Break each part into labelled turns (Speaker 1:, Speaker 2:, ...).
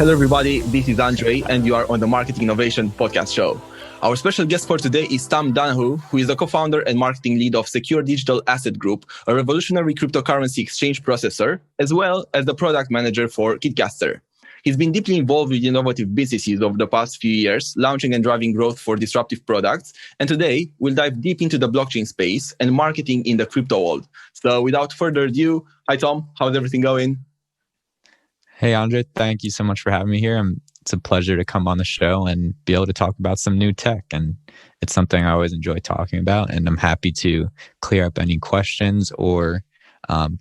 Speaker 1: Hello, everybody. This is Andrei, and you are on the Marketing Innovation Podcast Show. Our special guest for today is Donohue, who is the co-founder and marketing lead of Secure Digital Asset Group, a revolutionary cryptocurrency exchange processor, as well as the product manager for Kitcaster. He's been deeply involved with innovative businesses over the past few years, launching and driving growth for disruptive products. And today, we'll dive deep into the blockchain space and marketing in the crypto world. So without further ado, hi, Tom. How's everything going?
Speaker 2: Hey, Andrei, thank you so much for having me here. It's a pleasure to come on the show and be able to talk about some new tech. And it's something I always enjoy talking about. And I'm happy to clear up any questions or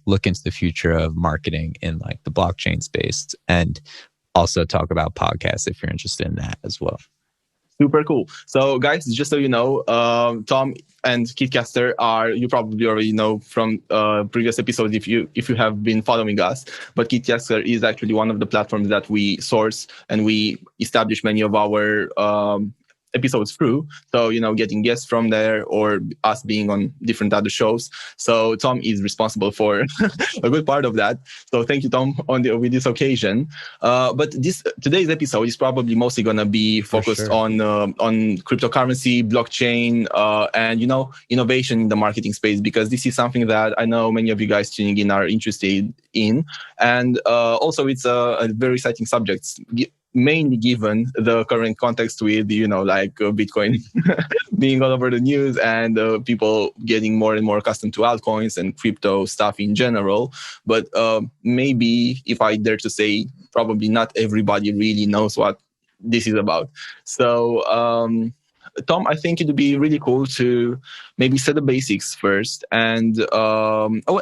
Speaker 2: look into the future of marketing in like the blockchain space, and also talk about podcasts if you're interested in that as well.
Speaker 1: Super cool. So guys, just so you know, Tom and Kitcaster are, you probably already know from previous episodes if you have been following us, but Kitcaster is actually one of the platforms that we source and we establish many of our episodes through. So, getting guests from there or us being on different other shows. So Tom is responsible for a good part of that. So thank you, Tom, with this occasion. But today's episode is probably mostly going to be focused on cryptocurrency, blockchain, and, innovation in the marketing space, because this is something that I know many of you guys tuning in are interested in. And also it's a very exciting subject, mainly given the current context with, Bitcoin being all over the news and people getting more and more accustomed to altcoins and crypto stuff in general. But maybe, if I dare to say, probably not everybody really knows what this is about. So, Tom, I think it would be really cool to maybe set the basics first. And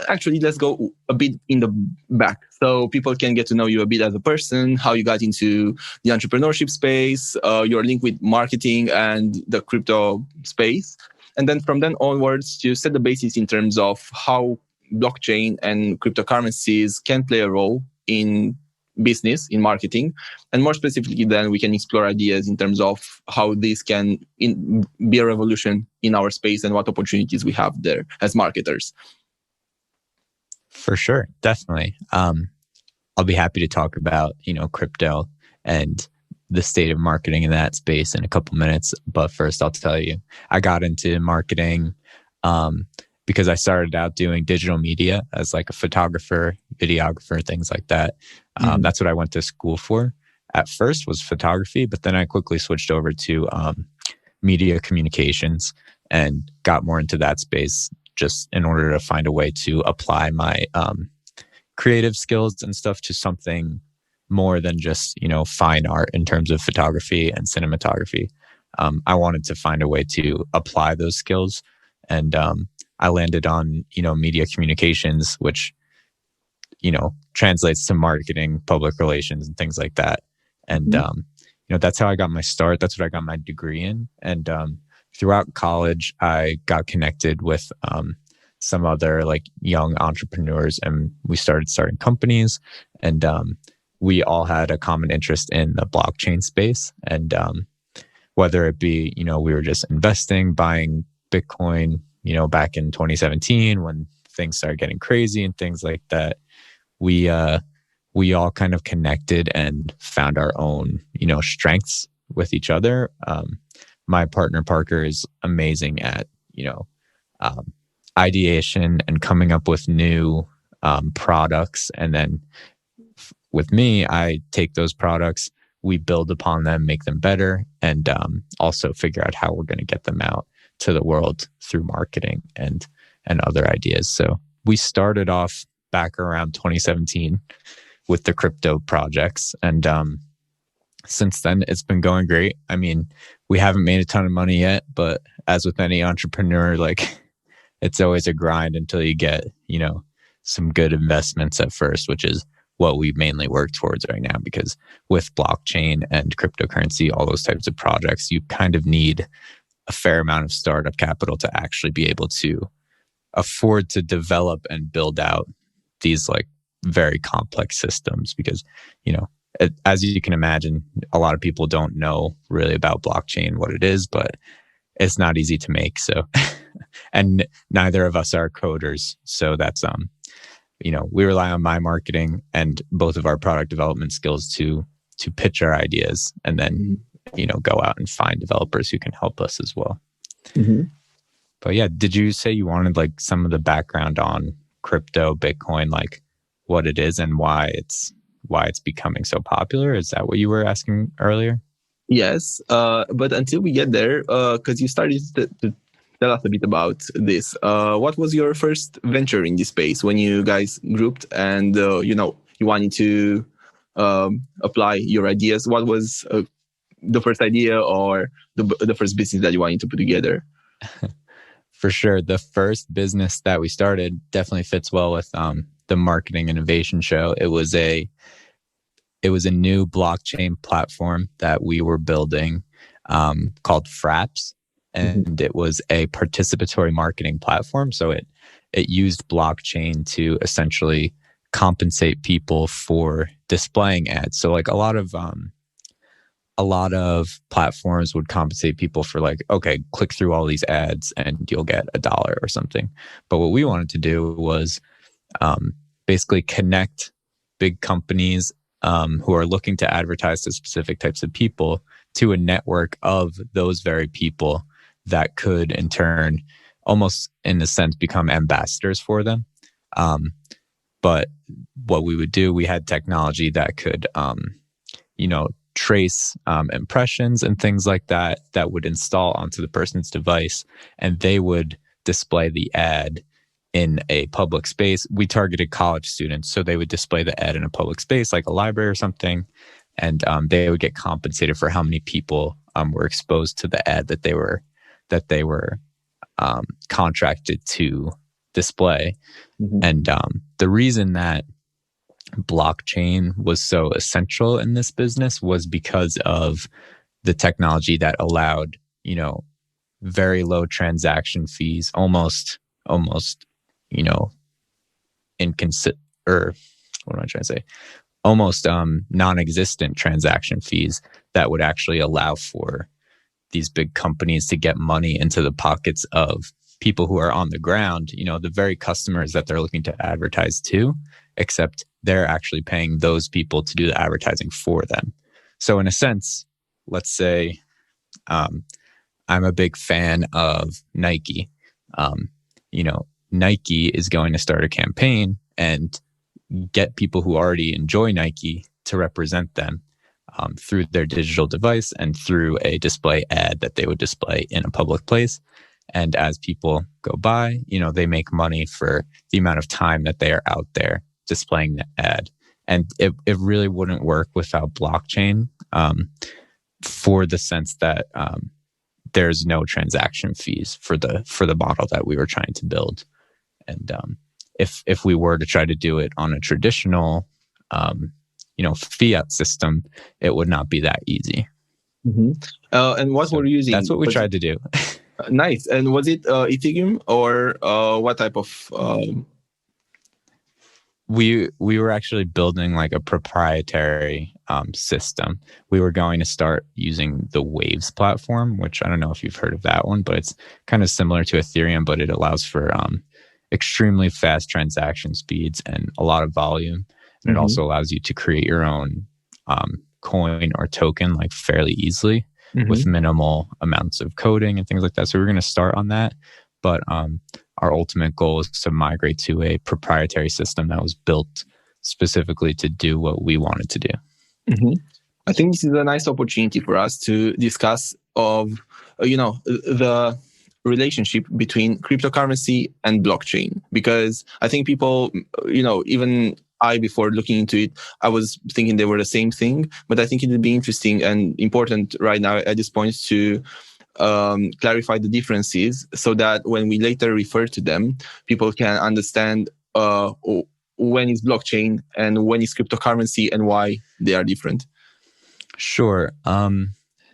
Speaker 1: actually, let's go a bit in the back so people can get to know you a bit as a person, how you got into the entrepreneurship space, your link with marketing and the crypto space. And then from then onwards, to set the basics in terms of how blockchain and cryptocurrencies can play a role in business, in marketing, and more specifically then we can explore ideas in terms of how this can be a revolution in our space and what opportunities we have there as marketers.
Speaker 2: For sure, definitely. I'll be happy to talk about crypto and the state of marketing in that space in a couple minutes. But first, I'll tell you, I got into marketing because I started out doing digital media as like a photographer, videographer, things like that. That's what I went to school for. At first was photography, but then I quickly switched over to media communications and got more into that space just in order to find a way to apply my creative skills and stuff to something more than just, fine art in terms of photography and cinematography. I wanted to find a way to apply those skills, and I landed on, media communications, which, translates to marketing, public relations, and things like that. And, that's how I got my start. That's what I got my degree in. And throughout college, I got connected with some other like young entrepreneurs, and we starting companies. And we all had a common interest in the blockchain space. And whether it be, we were just investing, buying Bitcoin, back in 2017 when things started getting crazy and things like that, we all kind of connected and found our own, strengths with each other. My partner Parker is amazing at, ideation and coming up with new products. And then with me, I take those products, we build upon them, make them better, and also figure out how we're going to get them out to the world through marketing and other ideas. So we started off back around 2017 with the crypto projects. And since then, it's been going great. I mean, we haven't made a ton of money yet, but as with any entrepreneur, like it's always a grind until you get, some good investments at first, which is what we mainly work towards right now. Because with blockchain and cryptocurrency, all those types of projects, you kind of need a fair amount of startup capital to actually be able to afford to develop and build out these like very complex systems. Because, as you can imagine, a lot of people don't know really about blockchain, what it is, but it's not easy to make. So, and neither of us are coders. So that's, we rely on my marketing and both of our product development skills to pitch our ideas and then go out and find developers who can help us as well. But yeah, did you say you wanted like some of the background on crypto, Bitcoin, like what it is and why it's becoming so popular? Is that what you were asking earlier?
Speaker 1: Yes, but until we get there, because you started to tell us a bit about this, what was your first venture in this space when you guys grouped and you wanted to apply your ideas? What was the first idea or the first business that you wanted to put together?
Speaker 2: For sure, the first business that we started definitely fits well with the marketing innovation show. It was a new blockchain platform that we were building called Fraps, and it was a participatory marketing platform. So it used blockchain to essentially compensate people for displaying ads. So like a lot of platforms would compensate people for like, okay, click through all these ads and you'll get $1 or something. But what we wanted to do was basically connect big companies who are looking to advertise to specific types of people to a network of those very people that could in turn almost in a sense become ambassadors for them. But what we would do, we had technology that could, trace impressions and things like that would install onto the person's device, and they would display the ad in a public space. We targeted college students, so they would display the ad in a public space like a library or something, and they would get compensated for how many people were exposed to the ad that they were contracted to display. And the reason that blockchain was so essential in this business was because of the technology that allowed, very low transaction fees, almost, almost non-existent transaction fees that would actually allow for these big companies to get money into the pockets of people who are on the ground, the very customers that they're looking to advertise to, except they're actually paying those people to do the advertising for them. So in a sense, let's say I'm a big fan of Nike. Nike is going to start a campaign and get people who already enjoy Nike to represent them through their digital device and through a display ad that they would display in a public place. And as people go by, they make money for the amount of time that they are out there displaying the ad. And it really wouldn't work without blockchain for the sense that there's no transaction fees for the model that we were trying to build. And if we were to try to do it on a traditional fiat system, it would not be that easy.
Speaker 1: And what were you using?
Speaker 2: That's what we tried to do.
Speaker 1: Nice. And was it Ethereum or what type of?
Speaker 2: We were actually building like a proprietary system. We were going to start using the Waves platform, which I don't know if you've heard of that one, but it's kind of similar to Ethereum, but it allows for extremely fast transaction speeds and a lot of volume. And it also allows you to create your own coin or token like fairly easily with minimal amounts of coding and things like that. So we're going to start on that. But our ultimate goal is to migrate to a proprietary system that was built specifically to do what we wanted to do.
Speaker 1: I think this is a nice opportunity for us to discuss of, the relationship between cryptocurrency and blockchain, because I think people, even I, before looking into it, I was thinking they were the same thing, but I think it would be interesting and important right now at this point to clarify the differences so that when we later refer to them, people can understand when is blockchain and when is cryptocurrency and why they are different.
Speaker 2: Sure.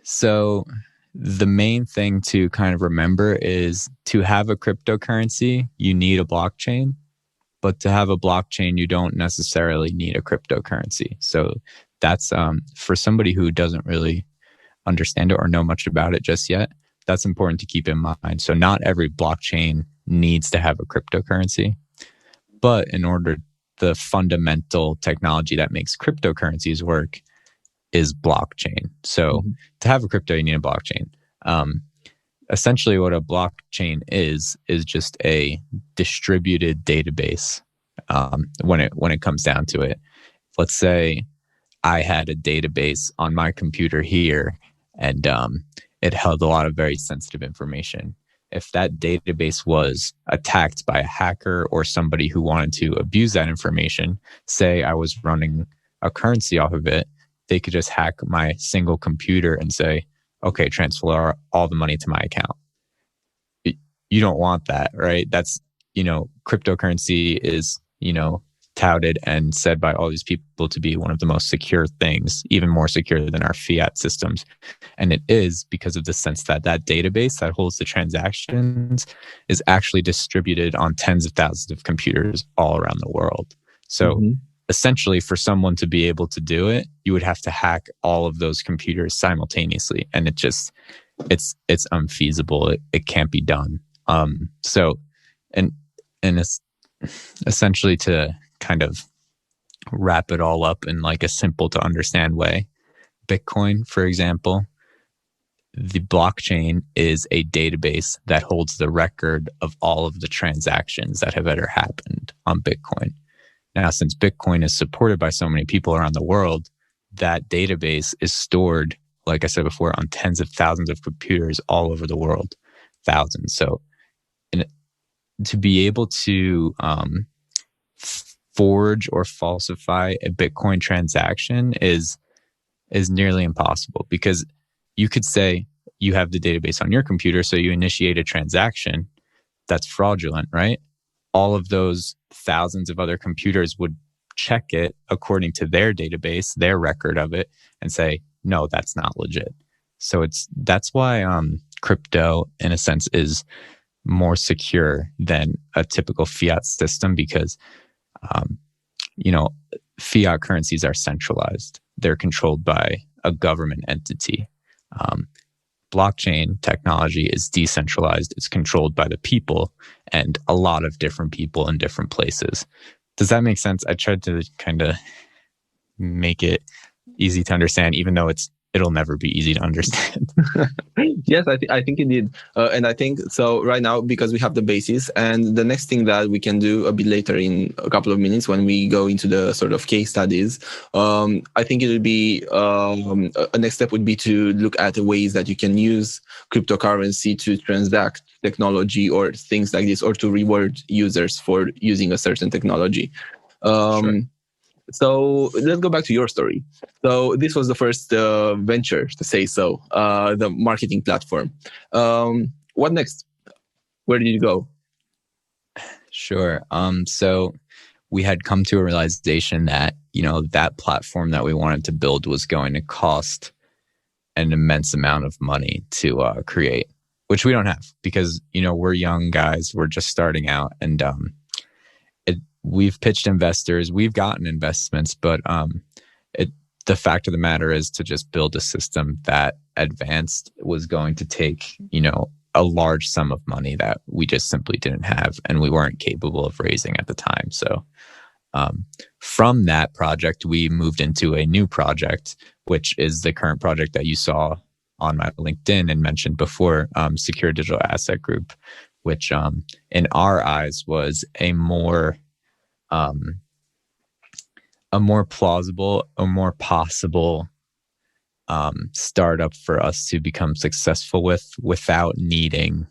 Speaker 2: So the main thing to kind of remember is to have a cryptocurrency, you need a blockchain. But to have a blockchain, you don't necessarily need a cryptocurrency. So that's for somebody who doesn't really understand it or know much about it just yet, that's important to keep in mind. So not every blockchain needs to have a cryptocurrency. But in order, the fundamental technology that makes cryptocurrencies work is blockchain. So to have a crypto, you need a blockchain. Essentially what a blockchain is just a distributed database. When it comes down to it, let's say I had a database on my computer here, and it held a lot of very sensitive information. If that database was attacked by a hacker or somebody who wanted to abuse that information, say I was running a currency off of it, they could just hack my single computer and say, okay, transfer all the money to my account. You don't want that, right? That's, cryptocurrency is, touted and said by all these people to be one of the most secure things, even more secure than our fiat systems. And it is because of the sense that that database that holds the transactions is actually distributed on tens of thousands of computers all around the world. So essentially, for someone to be able to do it, you would have to hack all of those computers simultaneously. And it's unfeasible. It can't be done. So it's essentially, to kind of wrap it all up in like a simple to understand way, Bitcoin, for example, the blockchain is a database that holds the record of all of the transactions that have ever happened on Bitcoin. Now, since Bitcoin is supported by so many people around the world, that database is stored, like I said before, on tens of thousands of computers all over the world, thousands. So to be able to forge or falsify a Bitcoin transaction is nearly impossible, because you could say you have the database on your computer, so you initiate a transaction that's fraudulent, right? All of those thousands of other computers would check it according to their database, their record of it, and say, no, that's not legit. So that's why crypto, in a sense, is more secure than a typical fiat system, because fiat currencies are centralized. They're controlled by a government entity. Blockchain technology is decentralized. It's controlled by the people, and a lot of different people in different places. Does that make sense? I tried to kind of make it easy to understand, even though it'll never be easy to understand.
Speaker 1: Yes, I think it did. And I think so right now, because we have the basis, and the next thing that we can do a bit later in a couple of minutes when we go into the sort of case studies, I think it would be a next step would be to look at the ways that you can use cryptocurrency to transact technology or things like this, or to reward users for using a certain technology.
Speaker 2: Sure.
Speaker 1: So let's go back to your story. So this was the first venture, to say so, the marketing platform. What next? Where did you go?
Speaker 2: Sure. So we had come to a realization that, that platform that we wanted to build was going to cost an immense amount of money to create, which we don't have, because, we're young guys, we're just starting out, and we've pitched investors, we've gotten investments, but the fact of the matter is, to just build a system that advanced was going to take, a large sum of money that we just simply didn't have, and we weren't capable of raising at the time. So from that project, we moved into a new project, which is the current project that you saw on my LinkedIn and mentioned before, Secure Digital Asset Group, which in our eyes was a more plausible, a more possible startup for us to become successful with, without needing,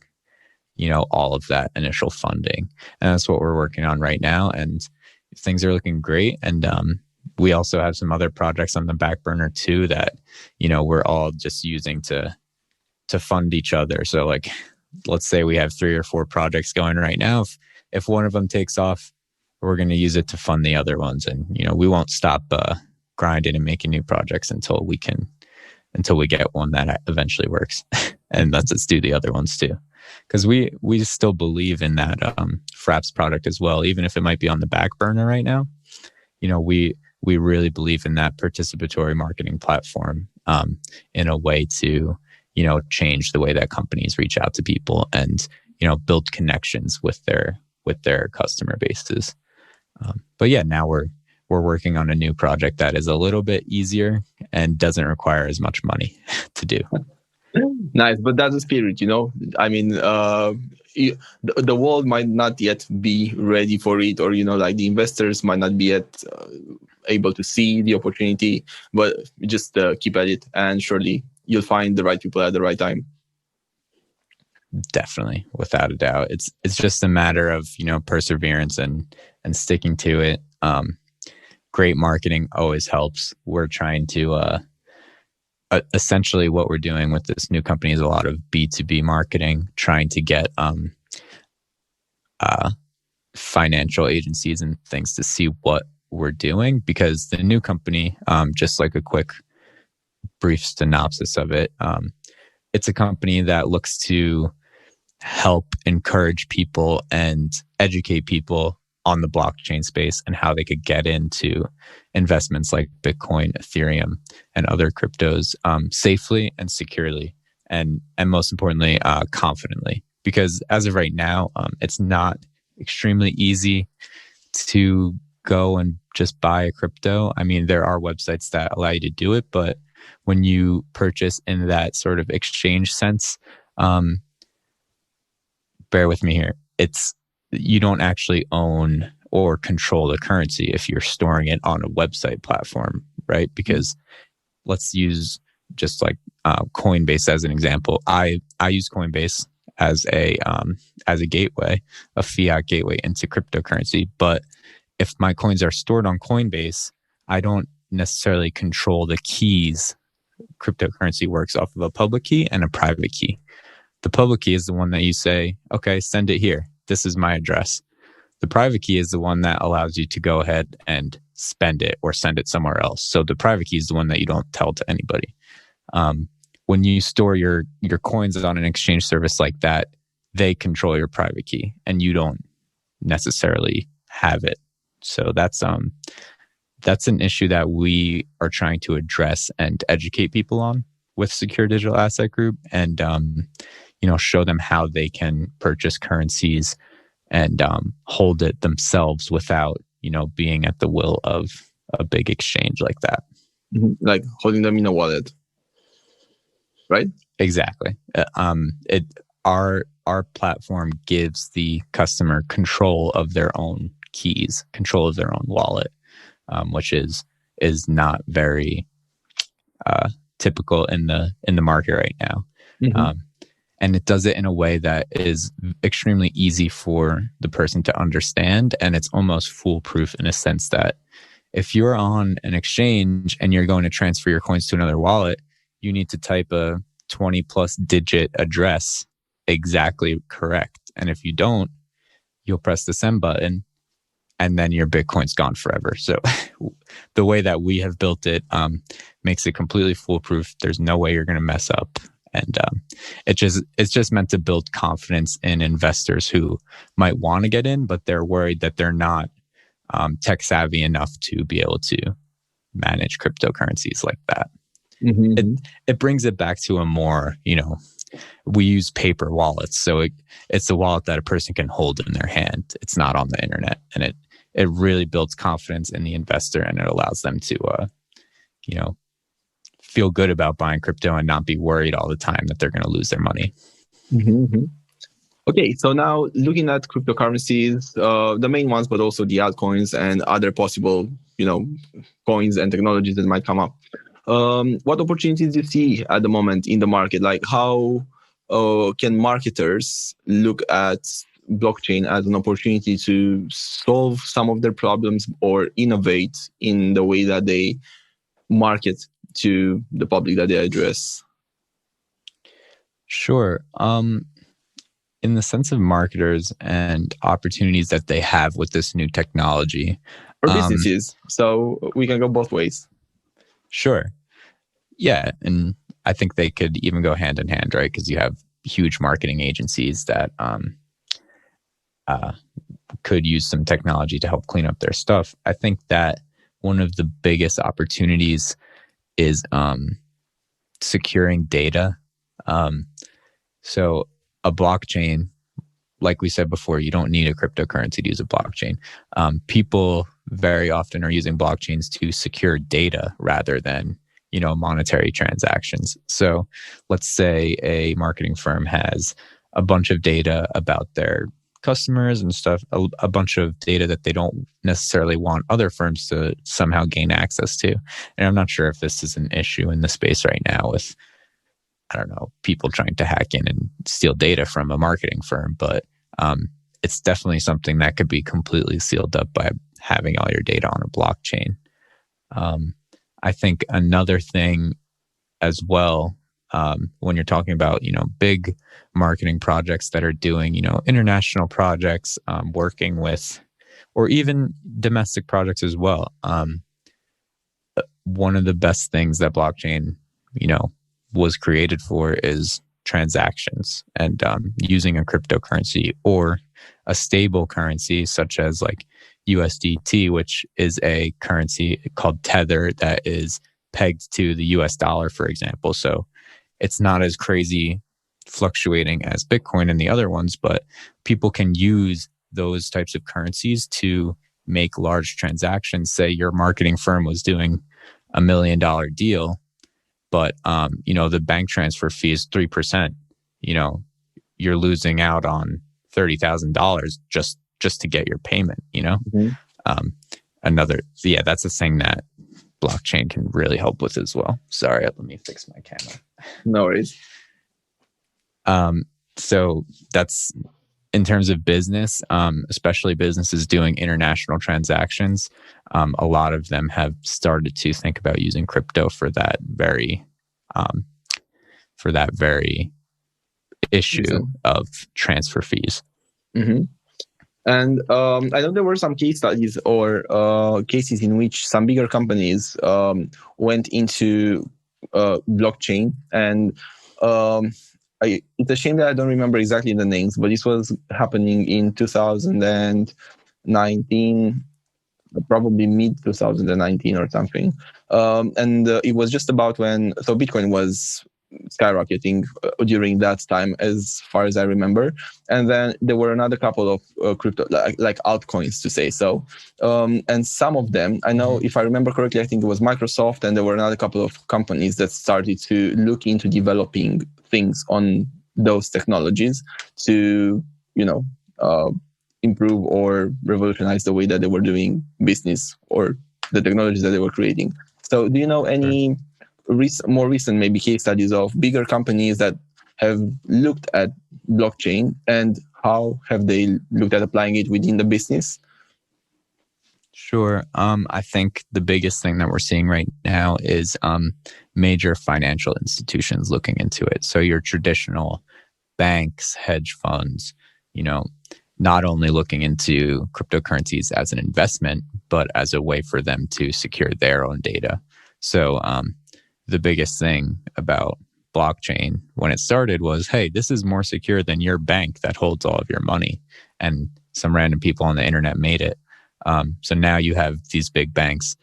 Speaker 2: all of that initial funding. And that's what we're working on right now. And things are looking great. And we also have some other projects on the back burner too that, we're all just using to fund each other. So like, let's say we have 3 or 4 projects going right now. If one of them takes off, we're going to use it to fund the other ones. And, we won't stop grinding and making new projects until we get one that eventually works. And let's do the other ones too. Because we still believe in that Fraps product as well, even if it might be on the back burner right now. We really believe in that participatory marketing platform in a way to, change the way that companies reach out to people and, build connections with their customer bases. But yeah, now we're we're working on a new project that is a little bit easier and doesn't require as much money to do.
Speaker 1: Nice, but that's the spirit, I mean, the world might not yet be ready for it, or like the investors might not be yet able to see the opportunity, but just keep at it, and surely you'll find the right people at the right time.
Speaker 2: Definitely, without a doubt. It's just a matter of perseverance and sticking to it. Great marketing always helps. We're trying to essentially what we're doing with this new company is a lot of B2B marketing, trying to get financial agencies and things to see what we're doing, because the new company, just like a quick brief synopsis of it, it's a company that looks to help encourage people and educate people on the blockchain space and how they could get into investments like Bitcoin, Ethereum, and other cryptos safely and securely, and most importantly, confidently. Because as of right now, it's not extremely easy to go and just buy a crypto. I mean, there are websites that allow you to do it, but when you purchase in that sort of exchange sense, bear with me here, you don't actually own or control the currency if you're storing it on a website platform, right? Because let's use just like Coinbase as an example. I use Coinbase as a gateway, a fiat gateway into cryptocurrency. But if my coins are stored on Coinbase, I don't necessarily control the keys. Cryptocurrency works off of a public key and a private key. The public key is the one that you say, okay, send it here. This is my address. The private key is the one that allows you to go ahead and spend it or send it somewhere else. So the private key is the one that you don't tell to anybody. When you store your coins on an exchange service like that, they control your private key and you don't necessarily have it. So that's an issue that we are trying to address and educate people on with Secure Digital Asset Group, and show them how they can purchase currencies and hold it themselves without being at the will of a big exchange like that.
Speaker 1: Like holding them in a wallet, right?
Speaker 2: Exactly. Our platform gives the customer control of their own keys, control of their own wallet, which is not very typical in the market right now. Mm-hmm. And it does it in a way that is extremely easy for the person to understand. And it's almost foolproof in a sense that if you're on an exchange and you're going to transfer your coins to another wallet, you need to type a 20 plus digit address exactly correct. And if you don't, you'll press the send button and then your Bitcoin's gone forever. So the way that we have built it makes it completely foolproof. There's no way you're going to mess up. And it's just meant to build confidence in investors who might want to get in, but they're worried that they're not tech savvy enough to be able to manage cryptocurrencies like that. Mm-hmm. It brings it back to a more, we use paper wallets. So it's a wallet that a person can hold in their hand. It's not on the internet. And it really builds confidence in the investor, and it allows them to, feel good about buying crypto and not be worried all the time that they're going to lose their money.
Speaker 1: Mm-hmm. Okay, so now looking at cryptocurrencies, the main ones, but also the altcoins and other possible, coins and technologies that might come up. What opportunities do you see at the moment in the market? Like how can marketers look at blockchain as an opportunity to solve some of their problems or innovate in the way that they market to the public that they address?
Speaker 2: Sure. In the sense of marketers and opportunities that they have with this new technology.
Speaker 1: Or businesses. So we can go both ways.
Speaker 2: Sure. Yeah. And I think they could even go hand in hand, right? Because you have huge marketing agencies that could use some technology to help clean up their stuff. I think that one of the biggest opportunities is securing data. So a blockchain, like we said before, you don't need a cryptocurrency to use a blockchain. People very often are using blockchains to secure data rather than, monetary transactions. So let's say a marketing firm has a bunch of data about their customers and stuff, a bunch of data that they don't necessarily want other firms to somehow gain access to. And I'm not sure if this is an issue in the space right now with, I don't know, people trying to hack in and steal data from a marketing firm, but it's definitely something that could be completely sealed up by having all your data on a blockchain. I think another thing as well, when you're talking about, big marketing projects that are doing, international projects, working with, or even domestic projects as well. One of the best things that blockchain, was created for is transactions, and using a cryptocurrency or a stable currency such as like USDT, which is a currency called Tether that is pegged to the US dollar, for example. So it's not as crazy fluctuating as Bitcoin and the other ones, but people can use those types of currencies to make large transactions. Say your marketing firm was doing $1 million deal, but the bank transfer fee is 3%. You're losing out on $30,000 just to get your payment.
Speaker 1: Mm-hmm.
Speaker 2: That's a thing that blockchain can really help with as well. Sorry, let me fix my camera.
Speaker 1: No worries.
Speaker 2: So that's in terms of business, especially businesses doing international transactions. A lot of them have started to think about using crypto for that very issue of transfer fees.
Speaker 1: Mm-hmm. And I know there were some case studies or cases in which some bigger companies went into blockchain, and it's a shame that I don't remember exactly the names, but this was happening in 2019, probably mid 2019 or something. And it was just about when Bitcoin was skyrocketing during that time, as far as I remember. And then there were another couple of crypto, like altcoins to say so. And some of them, I know, if I remember correctly, I think it was Microsoft, and there were another couple of companies that started to look into developing things on those technologies to, improve or revolutionize the way that they were doing business or the technologies that they were creating. So do you know any more recent maybe case studies of bigger companies that have looked at blockchain, and how have they looked at applying it within the business?
Speaker 2: Sure. I think the biggest thing that we're seeing right now is major financial institutions looking into it. So your traditional banks, hedge funds, not only looking into cryptocurrencies as an investment, but as a way for them to secure their own data. So the biggest thing about blockchain when it started was, hey, this is more secure than your bank that holds all of your money. And some random people on the internet made it. So now you have these big banks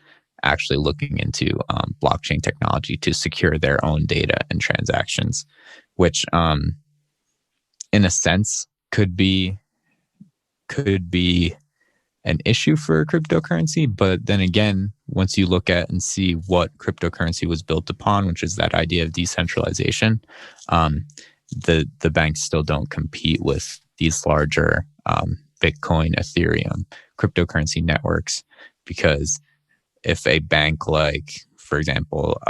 Speaker 2: actually looking into blockchain technology to secure their own data and transactions, which in a sense could be an issue for cryptocurrency. But then again, once you look at and see what cryptocurrency was built upon, which is that idea of decentralization, the banks still don't compete with these larger Bitcoin, Ethereum, cryptocurrency networks. Because if a bank like, for example,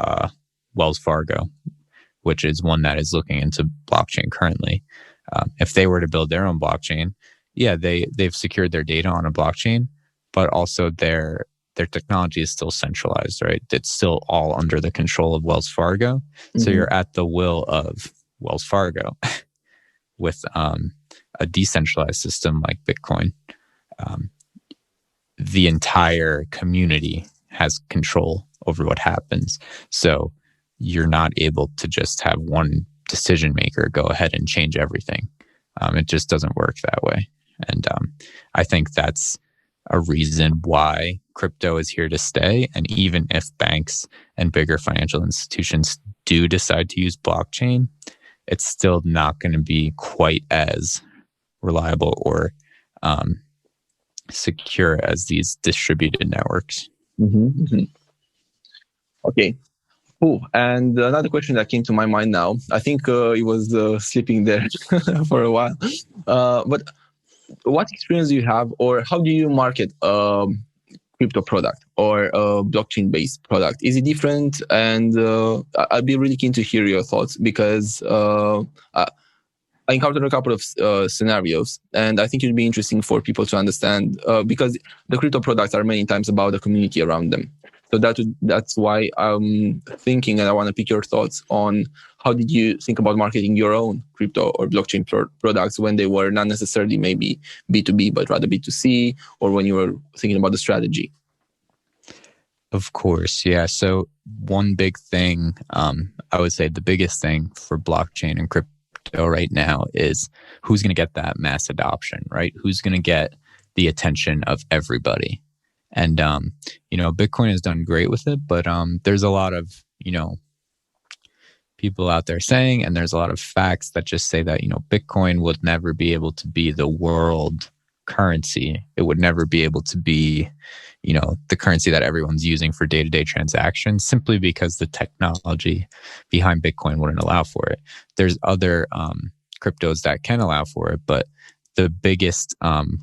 Speaker 2: Wells Fargo, which is one that is looking into blockchain currently, if they were to build their own blockchain, they've secured their data on a blockchain, but also their technology is still centralized, right? It's still all under the control of Wells Fargo. Mm-hmm. So you're at the will of Wells Fargo. With a decentralized system like Bitcoin, the entire community has control over what happens. So you're not able to just have one decision maker go ahead and change everything. It just doesn't work that way. And I think that's a reason why crypto is here to stay. And even if banks and bigger financial institutions do decide to use blockchain, it's still not going to be quite as reliable or secure as these distributed networks.
Speaker 1: Okay. Cool. And another question that came to my mind now, I think it was sleeping there for a while. But what experience do you have, or how do you market crypto product or a blockchain-based product? Is it different? And I'd be really keen to hear your thoughts because I encountered a couple of scenarios, and I think it'd be interesting for people to understand because the crypto products are many times about the community around them. So that's why I'm thinking, and I want to pick your thoughts on how did you think about marketing your own crypto or blockchain products when they were not necessarily maybe B2B, but rather B2C, or when you were thinking about the strategy?
Speaker 2: Of course, yeah. So one big thing, I would say the biggest thing for blockchain and crypto right now is who's going to get that mass adoption, right? Who's going to get the attention of everybody? And, Bitcoin has done great with it, but there's a lot of, people out there saying, and there's a lot of facts that just say that, Bitcoin would never be able to be the world currency. It would never be able to be, the currency that everyone's using for day-to-day transactions simply because the technology behind Bitcoin wouldn't allow for it. There's other cryptos that can allow for it, but the biggest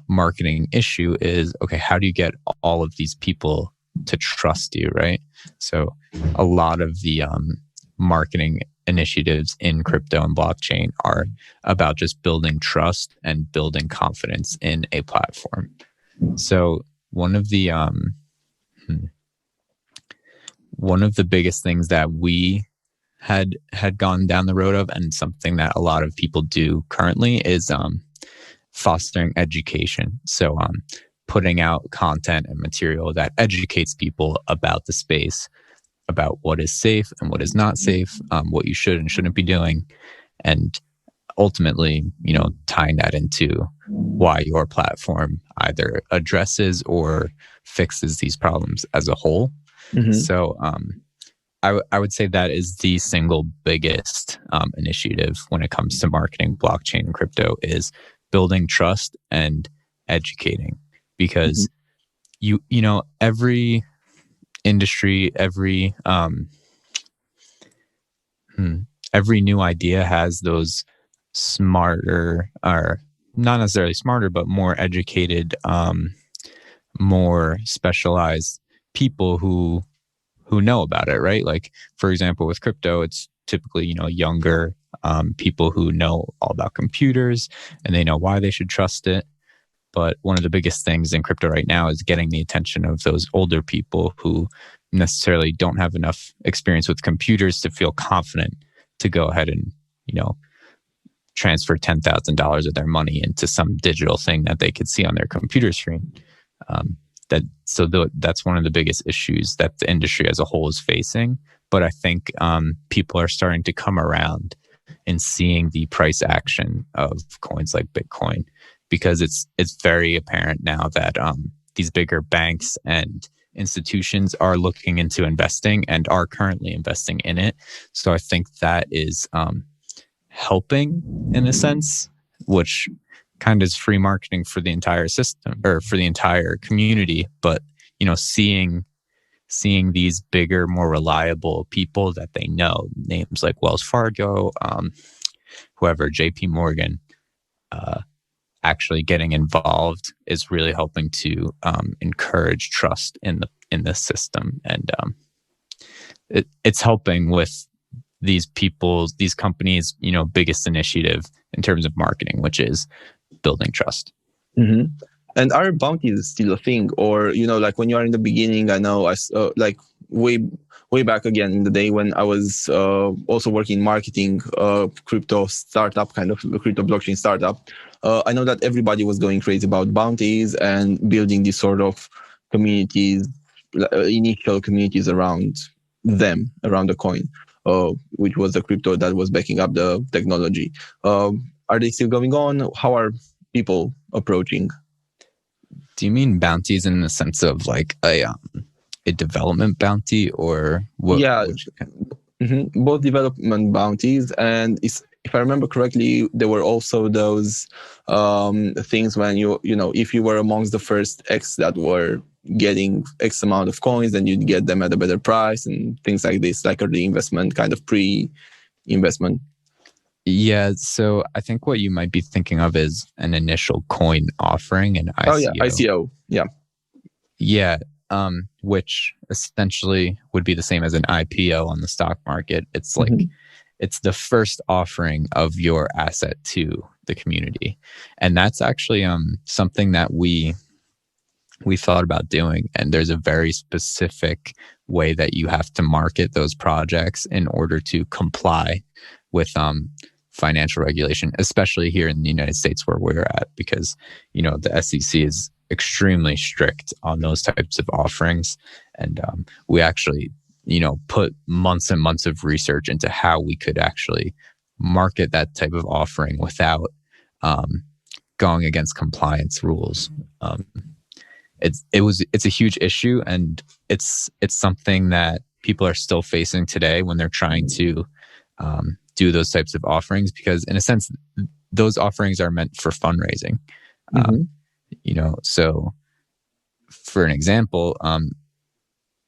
Speaker 2: marketing issue is, okay, how do you get all of these people to trust you, right? So a lot of the marketing initiatives in crypto and blockchain are about just building trust and building confidence in a platform. So one of the biggest things that we had gone down the road of, and something that a lot of people do currently, is fostering education. So putting out content and material that educates people about the space, about what is safe and what is not safe, what you should and shouldn't be doing, and ultimately, tying that into why your platform either addresses or fixes these problems as a whole. Mm-hmm. So I would say that is the single biggest initiative when it comes to marketing blockchain and crypto, is building trust and educating, because every industry, every new idea has those smarter, or not necessarily smarter, but more educated, more specialized people who know about it, right? Like, for example, with crypto, it's typically, younger people who know all about computers and they know why they should trust it. But one of the biggest things in crypto right now is getting the attention of those older people who necessarily don't have enough experience with computers to feel confident to go ahead and, transfer $10,000 of their money into some digital thing that they could see on their computer screen. That's one of the biggest issues that the industry as a whole is facing. But I think people are starting to come around in seeing the price action of coins like Bitcoin, because it's very apparent now that these bigger banks and institutions are looking into investing and are currently investing in it. So I think that is helping in a sense, which kind of is free marketing for the entire system or for the entire community. But, seeing these bigger, more reliable people that they know, names like Wells Fargo, whoever, JP Morgan, actually getting involved is really helping to encourage trust in the system. And it's helping with these companies, biggest initiative in terms of marketing, which is building trust.
Speaker 1: Mm-hmm. And are bounties still a thing? Or, like when you are in the beginning, I know like way back again in the day when I was also working in marketing, crypto startup, kind of crypto blockchain startup. I know that everybody was going crazy about bounties and building these sort of communities, initial communities around them, around the coin, which was the crypto that was backing up the technology. Are they still going on? How are people approaching?
Speaker 2: Do you mean bounties in the sense of like a development bounty, or what?
Speaker 1: Yeah, both development bounties, and if I remember correctly, there were also those things when you know, if you were amongst the first X that were getting X amount of coins, then you'd get them at a better price and things like this, like early investment, kind of pre-investment.
Speaker 2: Yeah, so I think what you might be thinking of is an initial coin offering, an ICO.
Speaker 1: Oh yeah, ICO. Yeah.
Speaker 2: Yeah, which essentially would be the same as an IPO on the stock market. It's like it's the first offering of your asset to the community, and that's actually something that we thought about doing. And there's a very specific way that you have to market those projects in order to comply with financial regulation, especially here in the United States where we're at, because the SEC is extremely strict on those types of offerings. And we actually put months and months of research into how we could actually market that type of offering without going against compliance rules. It's a huge issue, and it's something that people are still facing today when they're trying to do those types of offerings, because in a sense those offerings are meant for fundraising. So for an example,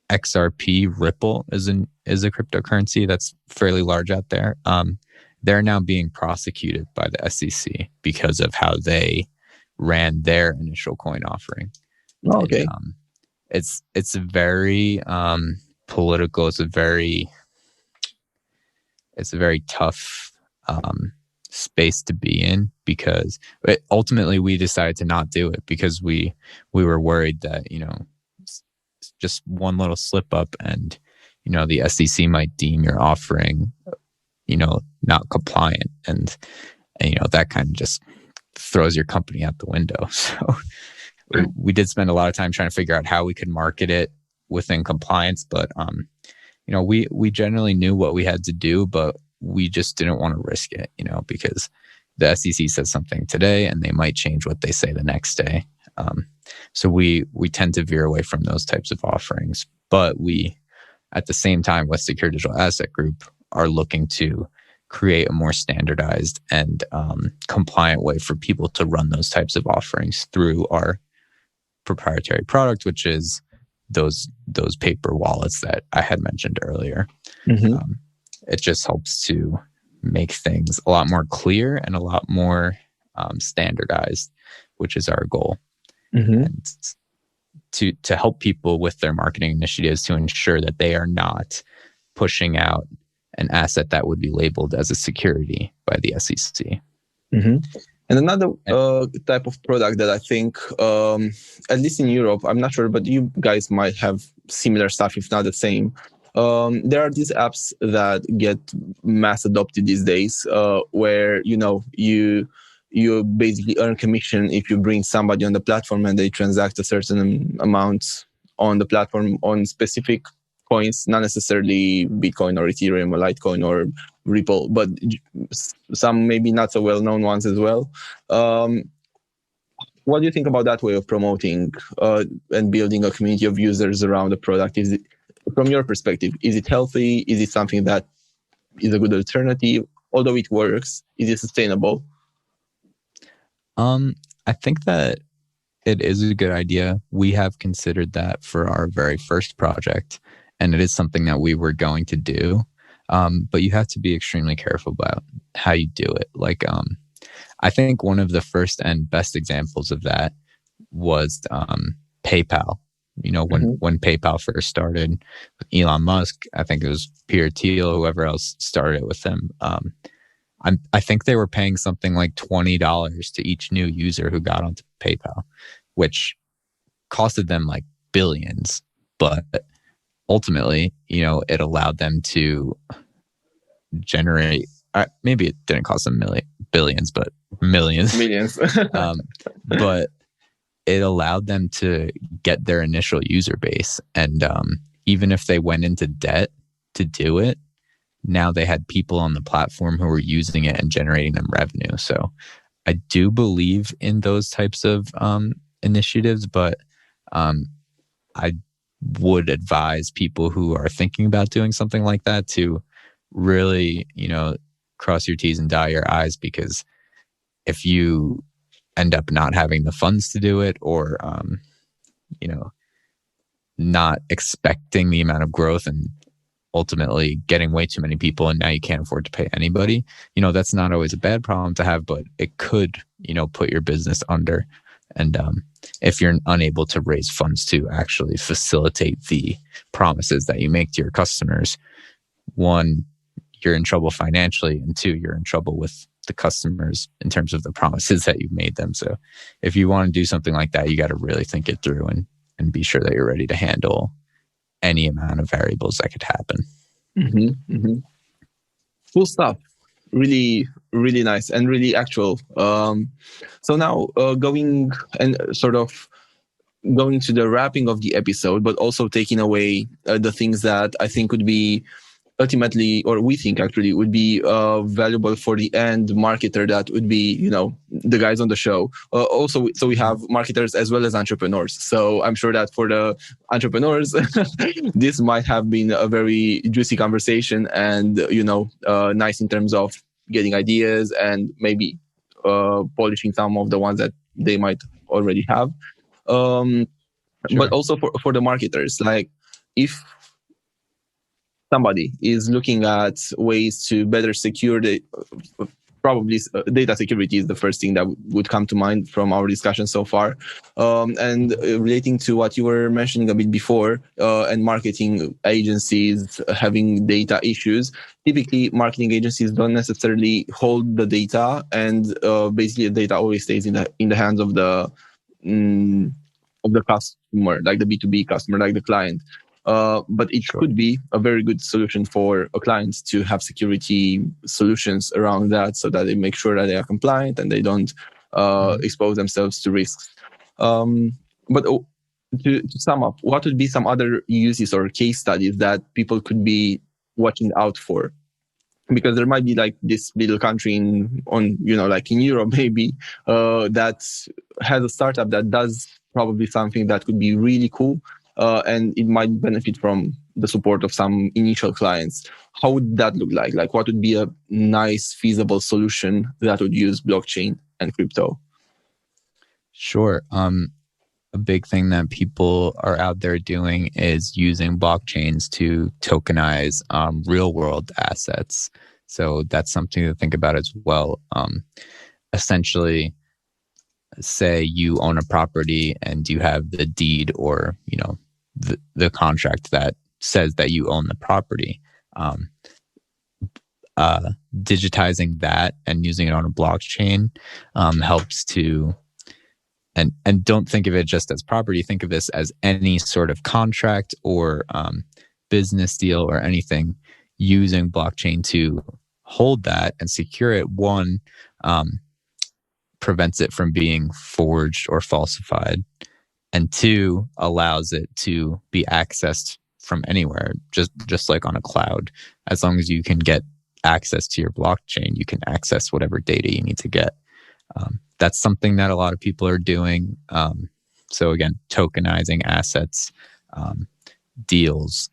Speaker 2: XRP Ripple is a cryptocurrency that's fairly large out there. They're now being prosecuted by the SEC because of how they ran their initial coin offering.
Speaker 1: Oh, okay.
Speaker 2: And, it's a very political. It's a very tough space to be in, because ultimately we decided to not do it because we were worried that just one little slip up and the SEC might deem your offering not compliant, and that kind of just throws your company out the window. So we did spend a lot of time trying to figure out how we could market it within compliance, but we generally knew what we had to do, but we just didn't want to risk it, because the SEC says something today and they might change what they say the next day. So we tend to veer away from those types of offerings, but we, at the same time, with Secure Digital Asset Group, are looking to create a more standardized and compliant way for people to run those types of offerings through our proprietary product, which is those paper wallets that I had mentioned earlier. It just helps to make things a lot more clear and a lot more standardized, which is our goal. And to help people with their marketing initiatives to ensure that they are not pushing out an asset that would be labeled as a security by the SEC.
Speaker 1: And another type of product that I think, at least in Europe, I'm not sure, but you guys might have similar stuff, if not the same. There are these apps that get mass adopted these days, where you basically earn commission if you bring somebody on the platform and they transact a certain amount on the platform on specific coins, not necessarily Bitcoin or Ethereum or Litecoin or Ripple, but some maybe not so well-known ones as well. What do you think about that way of promoting and building a community of users around the product? Is it, from your perspective, is it healthy? Is it something that is a good alternative? Although it works, is it sustainable?
Speaker 2: I think that it is a good idea. We have considered that for our very first project, and it is something that we were going to do. But you have to be extremely careful about how you do it. Like, I think one of the first and best examples of that was PayPal. When PayPal first started with Elon Musk, I think it was Peter Thiel, whoever else started it with him. I think they were paying something like $20 to each new user who got onto PayPal, which costed them like billions. But ultimately, it allowed them to generate, maybe it didn't cost them billions, but millions. But it allowed them to get their initial user base. And even if they went into debt to do it, now they had people on the platform who were using it and generating them revenue. So I do believe in those types of initiatives, but I would advise people who are thinking about doing something like that to really, cross your T's and dot your I's, because if you end up not having the funds to do it, or not expecting the amount of growth and ultimately getting way too many people, and now you can't afford to pay anybody, that's not always a bad problem to have, but it could, put your business under. And if you're unable to raise funds to actually facilitate the promises that you make to your customers, one, you're in trouble financially, and two, you're in trouble with the customers in terms of the promises that you've made them. So if you want to do something like that, you got to really think it through and be sure that you're ready to handle any amount of variables that could happen.
Speaker 1: Mm-hmm, mm-hmm. Cool stuff. Really, really nice and really actual. So now going to the wrapping of the episode, but also taking away the things that I think would be ultimately, or we think actually would be valuable for the end marketer, that would be, the guys on the show. Also, so we have marketers as well as entrepreneurs. So I'm sure that for the entrepreneurs, this might have been a very juicy conversation, and, nice in terms of getting ideas and maybe polishing some of the ones that they might already have. Sure. But also for the marketers, like if somebody is looking at ways to better secure probably data security is the first thing that would come to mind from our discussion so far. And relating to what you were mentioning a bit before, and marketing agencies having data issues, typically marketing agencies don't necessarily hold the data, and basically the data always stays in the hands of the customer, like the B2B customer, like the client. But it could be a very good solution for a client to have security solutions around that, so that they make sure that they are compliant and they don't expose themselves to risks. But to sum up, what would be some other uses or case studies that people could be watching out for? Because there might be like this little country like in Europe maybe, that has a startup that does probably something that could be really cool. And it might benefit from the support of some initial clients. How would that look like? Like, what would be a nice, feasible solution that would use blockchain and crypto?
Speaker 2: Sure. A big thing that people are out there doing is using blockchains to tokenize real world assets. So that's something to think about as well. Essentially, say you own a property and you have the deed, or the contract that says that you own the property. Digitizing that and using it on a blockchain helps to, and don't think of it just as property. Think of this as any sort of contract or business deal or anything. Using blockchain to hold that and secure it, one, prevents it from being forged or falsified, and two, allows it to be accessed from anywhere, just like on a cloud. As long as you can get access to your blockchain, you can access whatever data you need to get. That's something that a lot of people are doing. So again, tokenizing assets, deals,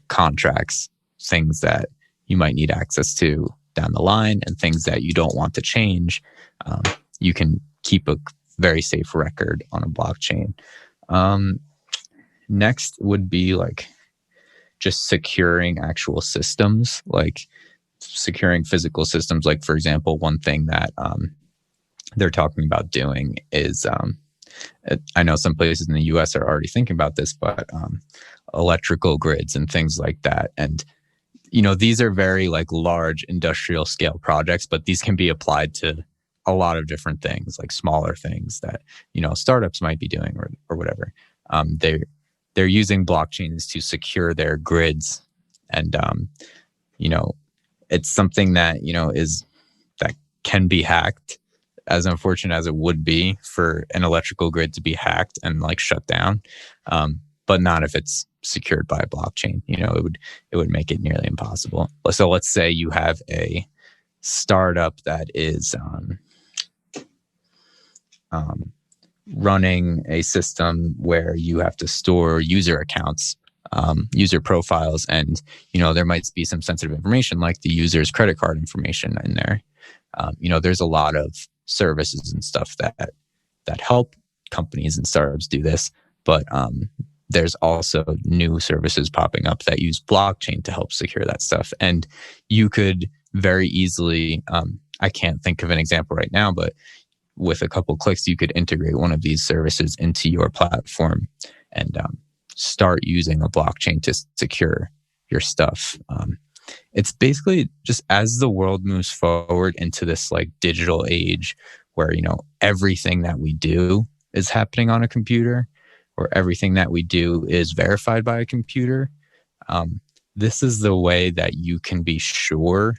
Speaker 2: contracts, things that you might need access to down the line, and things that you don't want to change. You can keep a very safe record on a blockchain. Next would be like just securing actual systems, like securing physical systems. Like, for example, one thing that they're talking about doing is, I know some places in the US are already thinking about this, but electrical grids and things like that. And, these are very like large industrial scale projects, but these can be applied to a lot of different things, like smaller things that, startups might be doing or whatever. They're using blockchains to secure their grids. And, it's something that, that can be hacked, as unfortunate as it would be for an electrical grid to be hacked and like shut down. But not if it's secured by a blockchain. It would make it nearly impossible. So let's say you have a startup that is running a system where you have to store user accounts user profiles, and there might be some sensitive information like the user's credit card information in there. There's a lot of services and stuff that help companies and startups do this, but there's also new services popping up that use blockchain to help secure that stuff. And you could very easily, I can't think of an example right now, but with a couple clicks, you could integrate one of these services into your platform and start using a blockchain to secure your stuff. It's basically just as the world moves forward into this like digital age where, everything that we do is happening on a computer, or everything that we do is verified by a computer. This is the way that you can be sure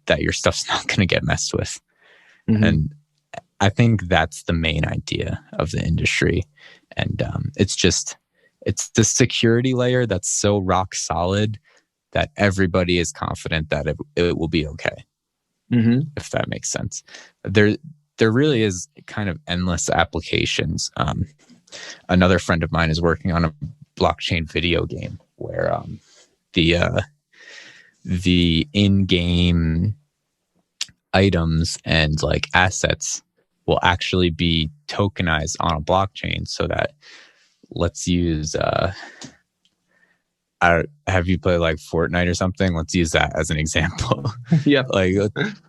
Speaker 2: that your stuff's not going to get messed with. Mm-hmm. And I think that's the main idea of the industry. And it's the security layer that's so rock solid that everybody is confident that it will be okay. Mm-hmm. If that makes sense. There really is kind of endless applications. Another friend of mine is working on a blockchain video game where the in-game items and like assets will actually be tokenized on a blockchain, so that let's use have you played like Fortnite or something? Let's use that as an example.
Speaker 1: Yeah.
Speaker 2: Like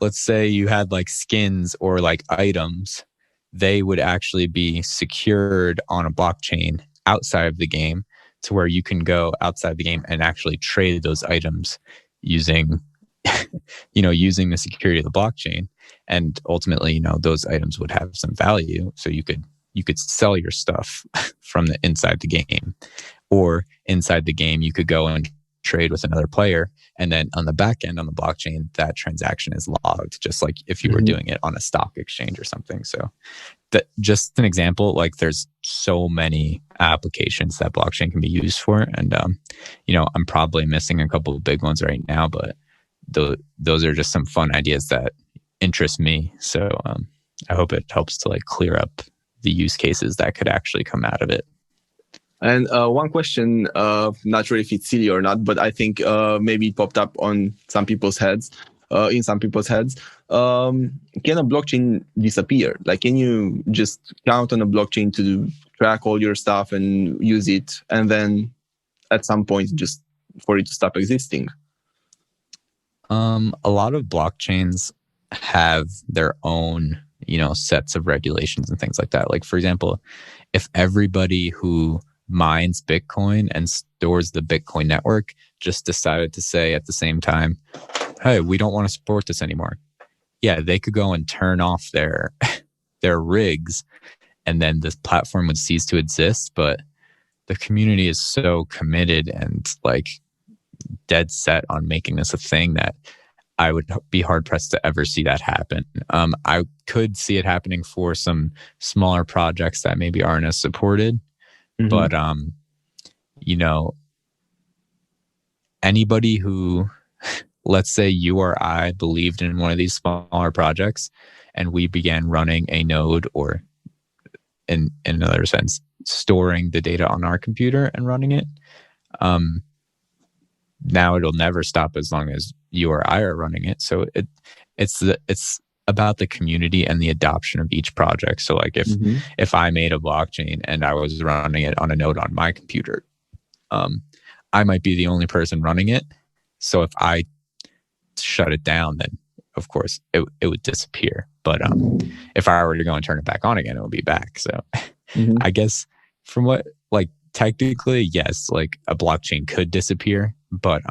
Speaker 2: let's say you had like skins or like items, they would actually be secured on a blockchain outside of the game, to where you can go outside the game and actually trade those items using using the security of the blockchain. And ultimately, those items would have some value. So you could sell your stuff from the inside the game, or inside the game, you could go and trade with another player. And then on the back end, on the blockchain, that transaction is logged, just like if you were doing it on a stock exchange or something. So that just an example, like there's so many applications that blockchain can be used for. And, I'm probably missing a couple of big ones right now, but those are just some fun ideas that interest me. So I hope it helps to like clear up the use cases that could actually come out of it.
Speaker 1: And one question, not sure if it's silly or not, but I think maybe it popped up on some people's heads. In some people's heads, can a blockchain disappear? Like, can you just count on a blockchain to track all your stuff and use it, and then at some point just for it to stop existing?
Speaker 2: A lot of blockchains have their own, sets of regulations and things like that. Like, for example, if everybody who mines Bitcoin and stores the Bitcoin network just decided to say at the same time, hey, we don't want to support this anymore. Yeah, they could go and turn off their rigs, and then this platform would cease to exist. But the community is so committed and like dead set on making this a thing that I would be hard pressed to ever see that happen. I could see it happening for some smaller projects that maybe aren't as supported. Mm-hmm. But, anybody who, let's say you or I believed in one of these smaller projects and we began running a node, or in another sense, storing the data on our computer and running it. Now it'll never stop as long as you or I are running it. So it's about the community and the adoption of each project. So like if I made a blockchain and I was running it on a node on my computer, I might be the only person running it. So if I shut it down, then of course it would disappear. But if I were to go and turn it back on again, it would be back. So I guess from what, like, technically, yes, like a blockchain could disappear, but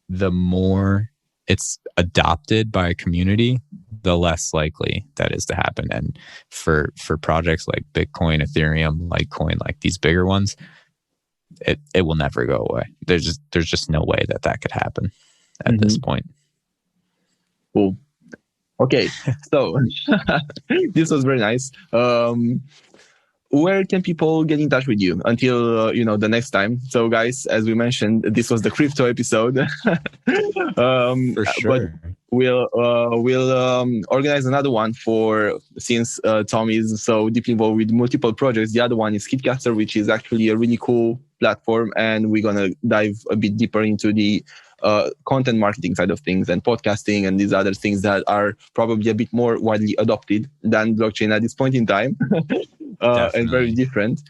Speaker 2: the more it's adopted by a community, the less likely that is to happen. And for projects like Bitcoin, Ethereum, Litecoin, like these bigger ones, it will never go away. There's just no way that could happen at this point.
Speaker 1: Cool. Okay, so this was very nice. Where can people get in touch with you until the next time? So guys, as we mentioned, this was the crypto episode.
Speaker 2: For sure.
Speaker 1: we'll organize another one for, since Tom is so deeply involved with multiple projects. The other one is Kitcaster, which is actually a really cool platform, and we're gonna dive a bit deeper into the content marketing side of things and podcasting and these other things that are probably a bit more widely adopted than blockchain at this point in time, and very different.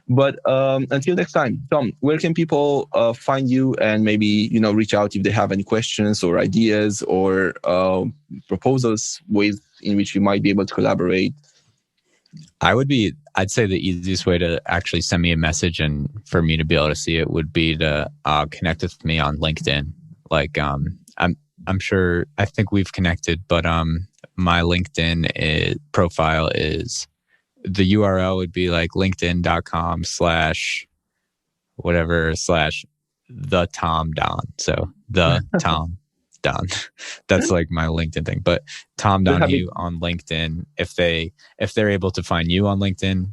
Speaker 1: But until next time, Tom, where can people find you and maybe reach out if they have any questions or ideas or proposals, ways in which we might be able to collaborate?
Speaker 2: I'd say the easiest way to actually send me a message and for me to be able to see it would be to connect with me on LinkedIn. Like I'm sure, I think we've connected, but my LinkedIn profile is, the URL would be like linkedin.com/the Tom Don. So the Tom Don. That's like my LinkedIn thing. But Tom Donohue on LinkedIn. If they're able to find you on LinkedIn,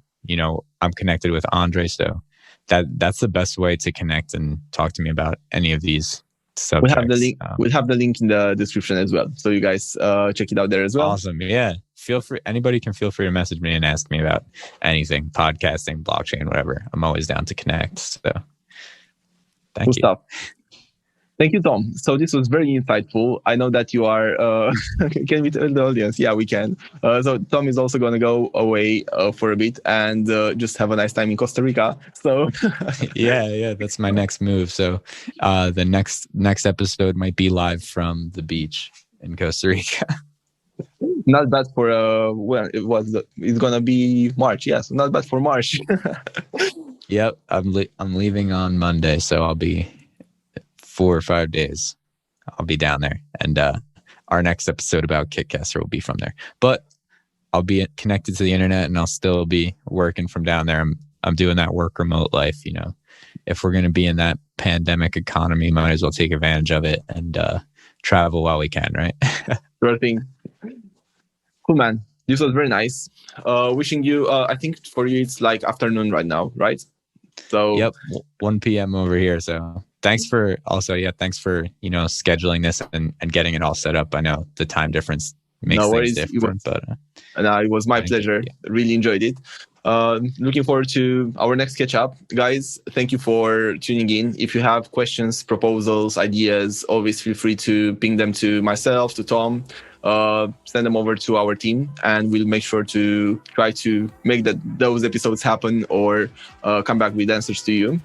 Speaker 2: I'm connected with Andrei. So that's the best way to connect and talk to me about any of these subjects.
Speaker 1: We'll have the link in the description as well. So you guys check it out there as well.
Speaker 2: Awesome. Yeah. Feel free. Anybody can feel free to message me and ask me about anything, podcasting, blockchain, whatever. I'm always down to connect. So thank you.
Speaker 1: Stuff. Thank you, Tom. So this was very insightful. I know that you are, can we tell the audience? Yeah, we can. So Tom is also going to go away for a bit and just have a nice time in Costa Rica. So
Speaker 2: yeah, that's my next move. So the next episode might be live from the beach in Costa Rica.
Speaker 1: Not bad for it's going to be March. Yes, not bad for March.
Speaker 2: Yep, I'm leaving on Monday, so I'll be 4 or 5 days. I'll be down there, and our next episode about Kitcaster will be from there. But I'll be connected to the internet, and I'll still be working from down there. I'm doing that work remote life. If we're going to be in that pandemic economy, might as well take advantage of it and travel while we can, right?
Speaker 1: Sure thing. Cool, man. This was very nice. Wishing you, I think for you it's like afternoon right now, right? So
Speaker 2: yep, 1 p.m. over here. So thanks for scheduling this and getting it all set up. I know the time difference makes things different, but
Speaker 1: it was my pleasure. Really enjoyed it. Looking forward to our next catch up, guys. Thank you for tuning in. If you have questions, proposals, ideas, always feel free to ping them to myself, to Tom. Send them over to our team, and we'll make sure to try to make those episodes happen or come back with answers to you.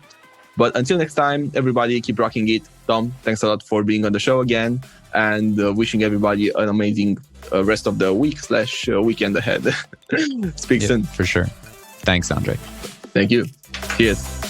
Speaker 1: But until next time, everybody, keep rocking it. Tom, thanks a lot for being on the show again, and wishing everybody an amazing rest of the week/weekend ahead. Speak soon.
Speaker 2: For sure. Thanks, Andrei.
Speaker 1: Thank you. Cheers.